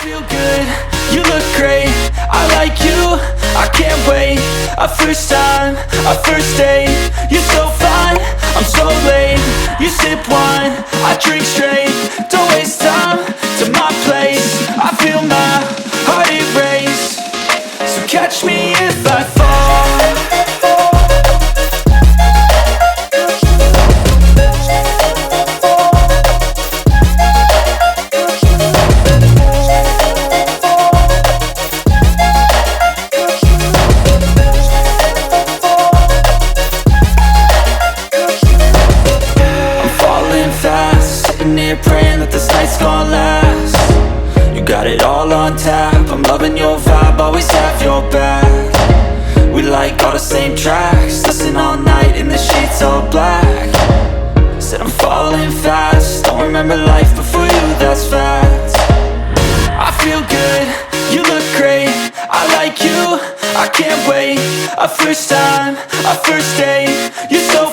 feel good, you look great, I like you, I can't wait. A first time, a first date, you're so fine, I'm so late. You sip wine, I drink straight, don't waste time to my place. I feel my heart erase, so catch me if I fall. Praying that this night's gonna last. You got it all on tap, I'm loving your vibe, always have your back. We like all the same tracks, listen all night in the sheets all black. Said I'm falling fast, don't remember life before you, that's fact. I feel good, you look great, I like you, I can't wait. A first time, a first date, you're so